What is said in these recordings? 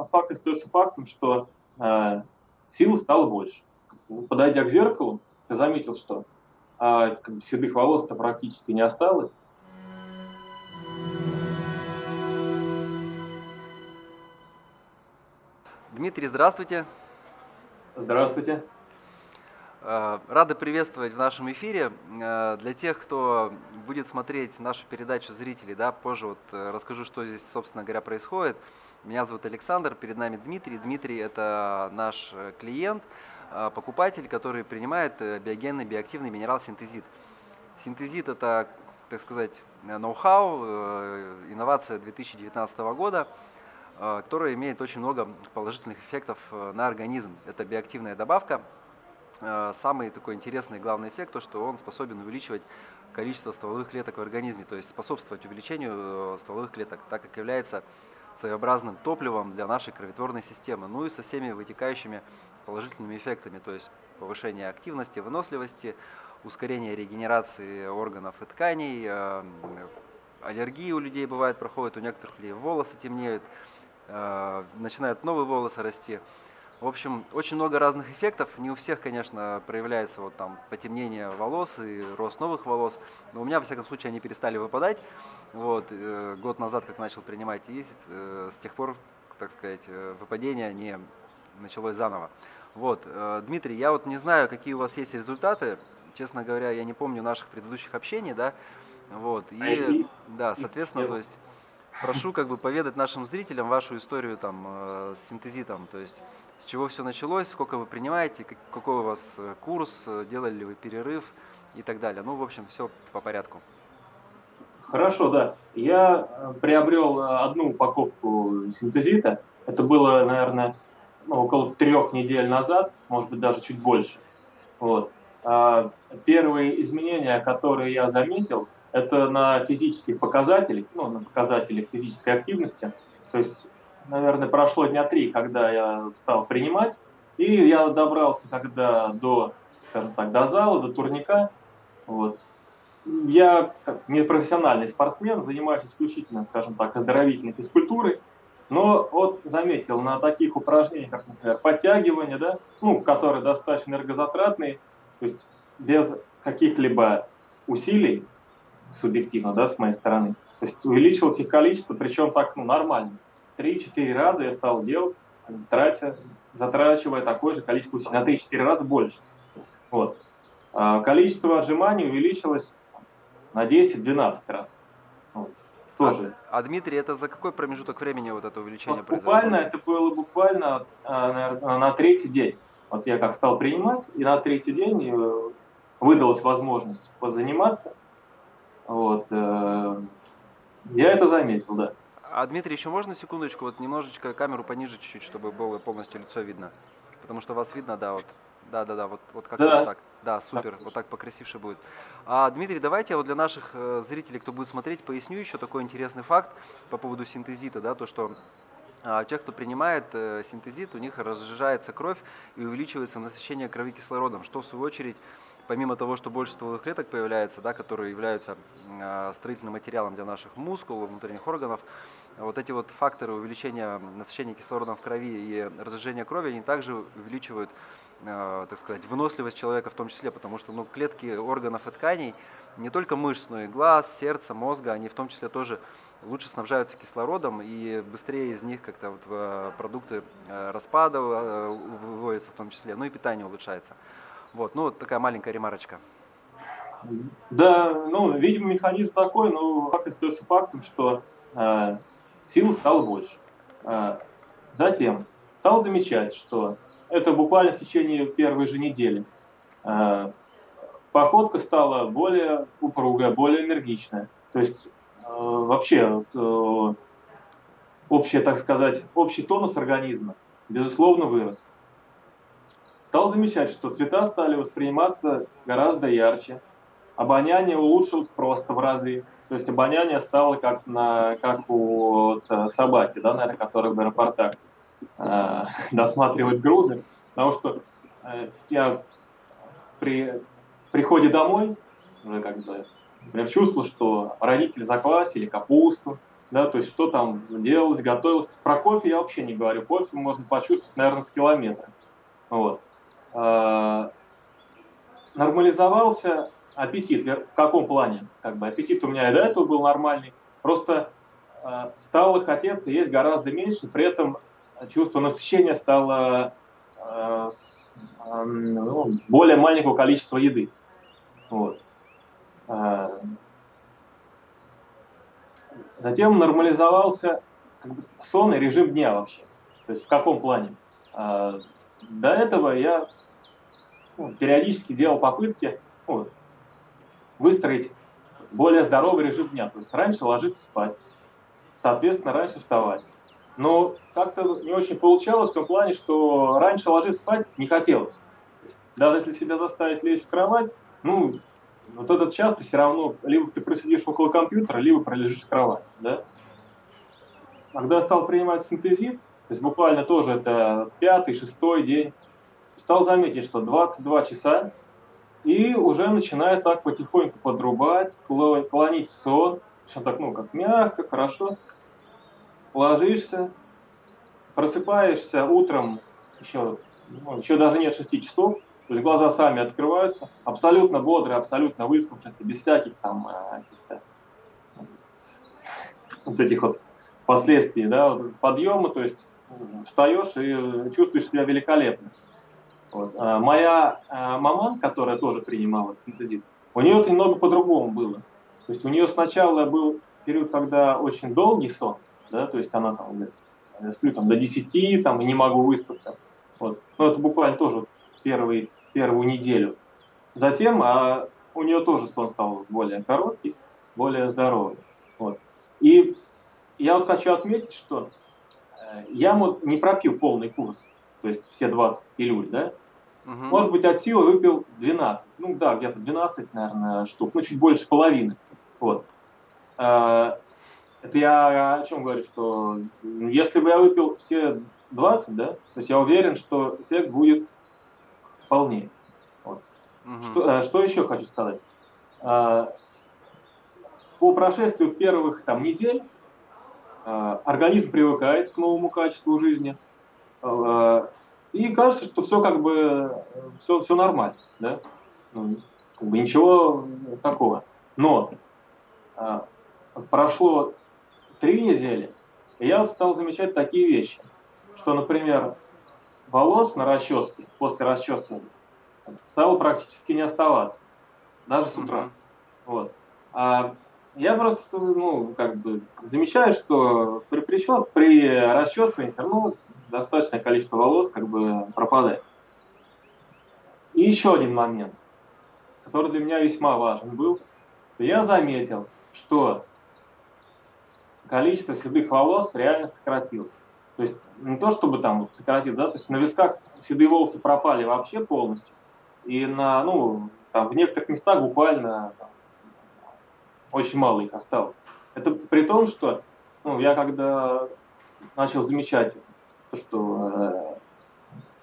факт остается фактом, что сил стало больше. Подойдя к зеркалу, ты заметил, что как бы седых волос-то практически не осталось. Дмитрий, здравствуйте. Здравствуйте. Рады приветствовать в нашем эфире. Для тех, кто будет смотреть нашу передачу зрителей, да, позже расскажу, что здесь, собственно говоря, происходит. Меня зовут Александр, перед нами Дмитрий. Дмитрий – это наш клиент, покупатель, который принимает биогенный биоактивный минерал синтезит. Синтезит – это, так сказать, ноу-хау, инновация 2019 года, которая имеет очень много положительных эффектов на организм. Это биоактивная добавка. Самый такой интересный и главный эффект, то, что он способен увеличивать количество стволовых клеток в организме, то есть способствовать увеличению стволовых клеток, так как является своеобразным топливом для нашей кроветворной системы, ну и со всеми вытекающими положительными эффектами, то есть повышение активности, выносливости, ускорение регенерации органов и тканей, аллергии у людей бывает, проходят, у некоторых людей волосы темнеют, начинают новые волосы расти. В общем, очень много разных эффектов. Не у всех, конечно, проявляется вот там потемнение волос и рост новых волос. Но у меня, во всяком случае, они перестали выпадать. Вот, год назад, как начал принимать, и с тех пор, так сказать, выпадение не началось заново. Вот, Дмитрий, я вот не знаю, какие у вас есть результаты. Честно говоря, я не помню наших предыдущих общений, да. Вот, А, и и- да, соответственно, то есть прошу как бы поведать нашим зрителям вашу историю там с синтезитом, то есть с чего все началось, сколько вы принимаете, какой у вас курс, делали ли вы перерыв и так далее. Ну, в общем, все по порядку. Хорошо, да. Я приобрел одну упаковку синтезита. Это было, наверное, ну, около 3 недель назад, может быть, даже чуть больше. Вот. Первые изменения, которые я заметил, это на физических показателях, ну, на показателях физической активности. То есть, наверное, прошло дня 3, когда я стал принимать, и я добрался когда до, скажем так, до зала, до турника. Вот. Я как непрофессиональный спортсмен, занимаюсь исключительно, скажем так, оздоровительной физкультурой, но вот заметил на таких упражнениях, как, например, подтягивание, да, ну, которые достаточно энергозатратные, то есть без каких-либо усилий, субъективно, да, с моей стороны, то есть увеличилось их количество, причем так, ну, нормально. 3-4 раза я стал делать, затрачивая такое же количество усилий, на 3-4 раза больше. Вот. Количество отжиманий увеличилось на 10-12 раз. Вот. Тоже. Дмитрий, это за какой промежуток времени вот это увеличение Вот произошло? буквально, это было буквально, наверное, на третий день. Вот я как стал принимать, и на третий день выдалась возможность позаниматься. Вот. Я это заметил, да. Дмитрий, еще можно секундочку, вот немножечко камеру пониже чуть-чуть, чтобы было полностью лицо видно? Потому что вас видно, да, вот. Да, вот как-то вот Да, так. Да, так супер, вот точно. так покрасивше будет. Дмитрий, давайте я вот для наших зрителей, кто будет смотреть, поясню еще такой интересный факт по поводу синтезита, да, то что у тех, кто принимает синтезит, у них разжижается кровь и увеличивается насыщение крови кислородом, что в свою очередь, помимо того, что больше стволовых клеток появляется, да, которые являются строительным материалом для наших мускулов, внутренних органов, вот эти вот факторы увеличения насыщения кислородом в крови и разжижения крови, они также увеличивают, так сказать, выносливость человека в том числе, потому что клетки органов и тканей, не только мышц, но и глаз, сердца, мозга, они в том числе тоже лучше снабжаются кислородом и быстрее из них как-то вот продукты распада выводятся в том числе, ну и питание улучшается. Вот, ну вот такая маленькая ремарочка. Да, ну, видимо, механизм такой, но факт остается фактом, что сил стало больше. Э, Затем стал замечать, что это буквально в течение первой же недели. Э, Походка стала более упругая, более энергичная. То есть вообще общий, так сказать, общий тонус организма, безусловно, вырос. Стал замечать, что цвета стали восприниматься гораздо ярче, обоняние улучшилось просто в разы. То есть обоняние стало как у вот, собаки, да, наверное, которая в аэропортах досматривает грузы. Потому что я при приходе домой уже как бы, например, чувствовал, что родители заквасили капусту, да, то есть что там делалось, готовилось. Про кофе я вообще не говорю. Кофе можно почувствовать, наверное, с километра. Вот. А, Нормализовался аппетит. В каком плане? Как бы аппетит у меня и до этого был нормальный. Просто стало хотеться есть гораздо меньше, при этом чувство насыщения стало ну, более маленького количества еды. Вот. А, Затем нормализовался как бы, сон и режим дня вообще. То есть в каком плане? До этого я периодически делал попытки выстроить более здоровый режим дня. То есть раньше ложиться спать, соответственно, раньше вставать. Но как-то не очень получалось в том плане, что раньше ложиться спать не хотелось. Даже если себя заставить лечь в кровать, ну, вот этот час ты все равно, либо ты просидишь около компьютера, либо пролежишь в кровати, да. Когда я стал принимать синтезит, то есть буквально тоже это пятый, шестой день, стал заметить, что 22 часа, и уже начинает так потихоньку подрубать, клонить в сон, причем так, ну, как мягко, хорошо, ложишься, просыпаешься утром, еще даже нет 6 часов, то есть глаза сами открываются, абсолютно бодрый, абсолютно выспавшийся, без всяких там вот этих вот последствий, да, вот подъема, то есть встаешь и чувствуешь себя великолепно. Вот. Моя маман, которая тоже принимала синтезит, у нее это немного по-другому было. То есть у нее сначала был период, когда очень долгий сон, да, то есть она там говорит, я сплю там до 10, там, и не могу выспаться. Вот. Но это буквально тоже вот первую неделю. Затем у нее тоже сон стал более короткий, более здоровый. Вот. И я вот хочу отметить, что я вот не пропил полный курс, то есть все 20 пилюль, да, Мгм. может быть, от силы выпил 12. Ну да, где-то 12, наверное, штук, ну чуть больше половины. Вот. Это я о чем говорю, что если бы я выпил все 20, да, то есть я уверен, что эффект будет полнее. Вот. Мгм. Что еще хочу сказать? Э, По прошествию первых там недель организм привыкает к новому качеству жизни, э, и кажется, что все как бы все нормально, да, ну, как бы ничего такого. Но а, прошло 3 недели, и я вот стал замечать такие вещи, что, например, волос на расческе после расчесывания стало практически не оставаться, даже с утра. Мгм. Вот. А я просто, ну, как бы замечаю, что при расчесывании все равно достаточное количество волос как бы пропадает. И еще один момент, который для меня весьма важен был, что я заметил, что количество седых волос реально сократилось. То есть не то, чтобы там вот сократилось, да, то есть на висках седые волосы пропали вообще полностью, и там в некоторых местах буквально там, очень мало их осталось. Это при том, что я когда начал замечать то, что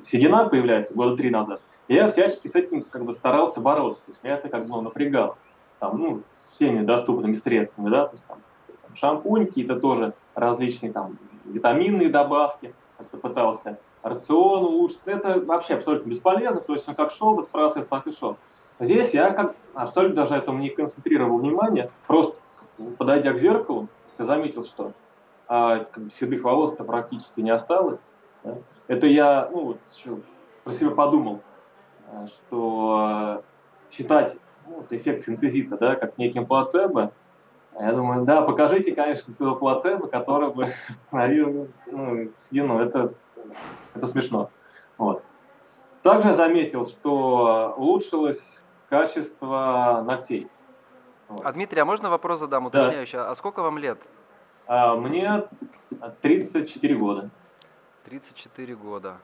седина появляется года 3 назад, я всячески с этим как бы старался бороться. То есть меня это как бы напрягало. Там, всеми доступными средствами, да, то есть там шампунь, какие-то тоже различные там витаминные добавки, как-то пытался рацион улучшить. Это вообще абсолютно бесполезно, то есть он как шел этот процесс, так и шел. Здесь я как абсолютно даже этому не концентрировал внимание, просто подойдя к зеркалу, я заметил, что как бы седых волос-то практически не осталось. Да? Это я, вот еще про себя подумал, что считать вот эффект синтезита, да, как неким плацебо, я думаю, да, покажите, конечно, этого плацебо, который бы остановил седину. Это смешно. Вот. Также я заметил, что улучшилось качество ногтей. А Вот. Дмитрий, а можно вопрос задам Да. уточняющий? А сколько вам лет? Мне 34 года. 34 года.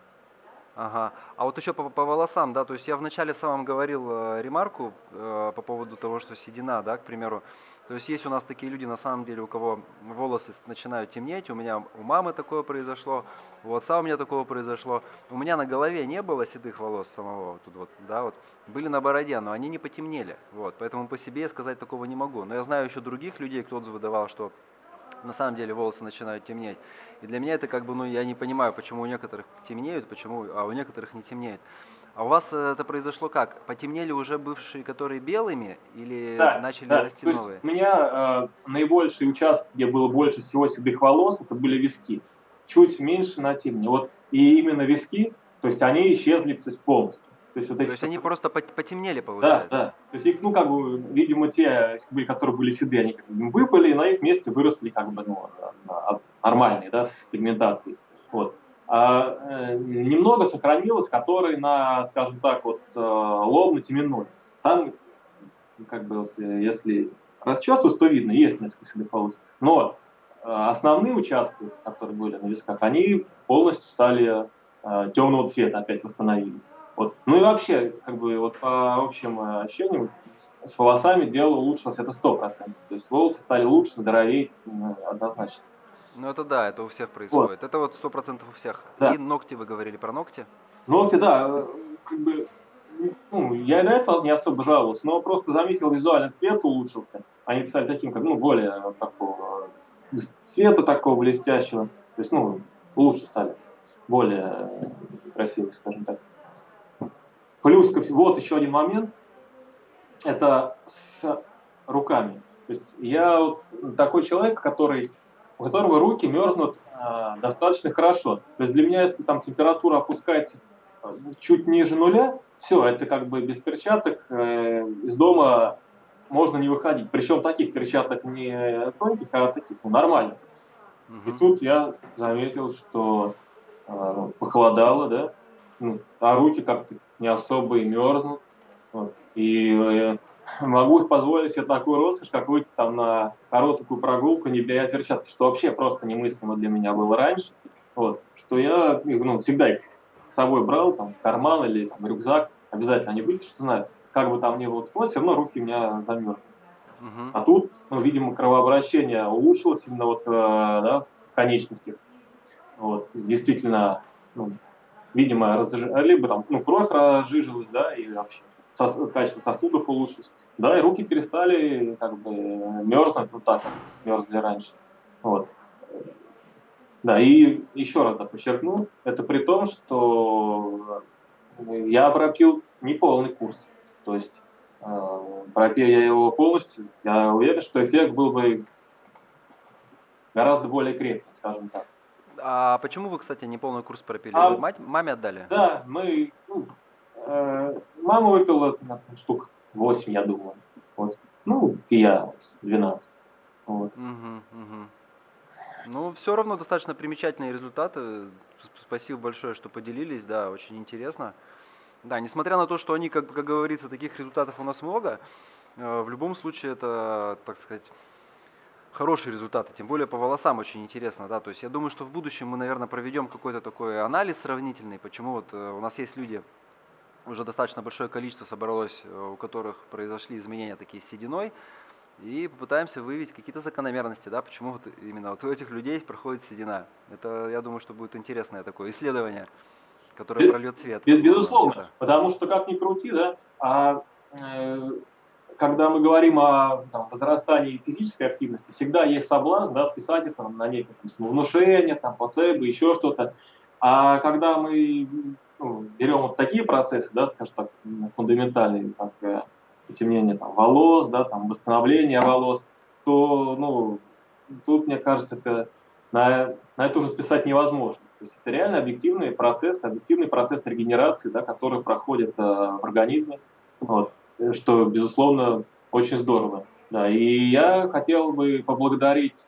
Ага. А вот еще по волосам, да, то есть я вначале в самом говорил ремарку по поводу того, что седина, да, к примеру. То есть у нас такие люди, на самом деле, у кого волосы начинают темнеть. У мамы такое произошло, у отца у меня такое произошло. У меня на голове не было седых волос самого, тут вот, да, вот. Были на бороде, но они не потемнели, вот. Поэтому по себе сказать такого не могу. Но я знаю еще других людей, кто отзывы давал, что на самом деле волосы начинают темнеть. И для меня это как бы, ну, я не понимаю, почему у некоторых темнеют, почему, а у некоторых не темнеет. А у вас это произошло как? Потемнели уже бывшие, которые белыми, или Да, начали да. расти То есть новые? у меня наибольший участок, где было больше всего седых волос, это были виски. Чуть меньше на темени. Вот и именно виски, то есть они исчезли, то есть полностью. То есть вот То эти, есть они просто потемнели, да, получается? да. То есть их, ну, как бы, видимо, те, которые были седые, они как бы выпали, и на их месте выросли, как бы, ну, нормальные, да, с пигментацией. Вот. Немного сохранилось, которые на, скажем так, вот, лобно-теменной. Там, как бы, вот, если расчесывать, то видно, есть несколько седых волос. Но основные участки, которые были на висках, они полностью стали темного цвета, опять восстановились. Вот. Ну и вообще, как бы вот по общим ощущениям, с волосами дело улучшилось, это 100%. То есть волосы стали лучше, здоровее, однозначно. Ну это да, это у всех Вот, происходит. Это вот 100% у всех. И да. ногти, вы говорили про ногти? Ногти, да, как бы, ну, я и до этого не особо жаловался, но просто заметил, визуальный цвет улучшился. Они стали таким, как, ну, более такого цвета такого блестящего. То есть, ну, лучше стали, более красивые, скажем так. Плюс ко всему, вот еще один момент, это с руками. То есть я вот такой человек, у которого руки мерзнут достаточно хорошо. То есть для меня, если там температура опускается чуть ниже нуля, все, это как бы без перчаток из дома можно не выходить. Причем таких перчаток не тонких, а таких, ну, нормальных. И Мгм. тут я заметил, что похолодало, да, ну, а руки как-то не особо и мерзнут. Вот. И могу позволить себе такую роскошь, как выйти там на короткую прогулку, не беря перчатки, что вообще просто немыслимо для меня было раньше. Вот. Что я, ну, всегда их с собой брал, там, в карман или там, рюкзак, обязательно они были, что знаю, как бы там ни было тепло, все равно руки у меня замерзли. Мгм. А тут, ну, видимо, кровообращение улучшилось именно вот, да, в конечностях. Вот. Действительно, ну, видимо, либо там, ну, кровь разжижилась, да, и вообще качество сосудов улучшилось. Да, и руки перестали как бы мерзнуть вот так, как мерзли раньше. Вот. Да, и еще раз, да, подчеркну, это при том, что я пропил неполный курс. То есть пропил я его полностью, я уверен, что эффект был бы гораздо более крепкий, скажем так. А почему вы, кстати, не полный курс пропили? Вы А маме отдали? да, мы, ну, мама выпила наверное, штук 8, я думаю. Вот. Ну, и я 12. Вот. Мгм, мгм. Ну, все равно достаточно примечательные результаты. Спасибо большое, что поделились, да, очень интересно. Да, несмотря на то, что они, как говорится, таких результатов у нас много, в любом случае это, так сказать, хорошие результаты, тем более по волосам очень интересно, да, то есть я думаю, что в будущем мы, наверное, проведем какой-то такой анализ сравнительный, почему вот у нас есть люди, уже достаточно большое количество собралось, у которых произошли изменения такие с сединой, и попытаемся выявить какие-то закономерности, да, почему вот именно вот у этих людей проходит седина. Это, я думаю, что будет интересное такое исследование, которое Бе- прольет свет, возможно, на Безусловно, что-то. потому что, как ни крути, да, э, когда мы говорим о там, возрастании физической активности, всегда есть соблазн, да, списать это на некое там, самовнушение, там, плацебо, еще что-то. А когда мы, ну, берем вот такие процессы, да, скажем так, фундаментальные, как потемнение там, волос, да, там, восстановление волос, то, ну, тут, мне кажется, на это уже списать невозможно. То есть это реально объективный процесс регенерации, да, который проходит в организме. Вот. Что, безусловно, очень здорово. Да, и я хотел бы поблагодарить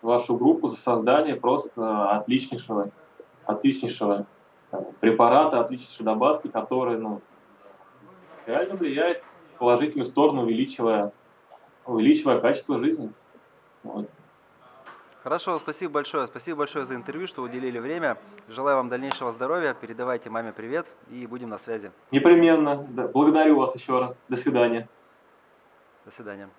вашу группу за создание просто отличнейшего препарата, отличнейшей добавки, которая, ну, реально влияет в положительную сторону, увеличивая качество жизни. Вот. Хорошо, спасибо большое за интервью, что уделили время. Желаю вам дальнейшего здоровья, передавайте маме привет и будем на связи. Непременно. Да. Благодарю вас еще раз. До свидания. До свидания.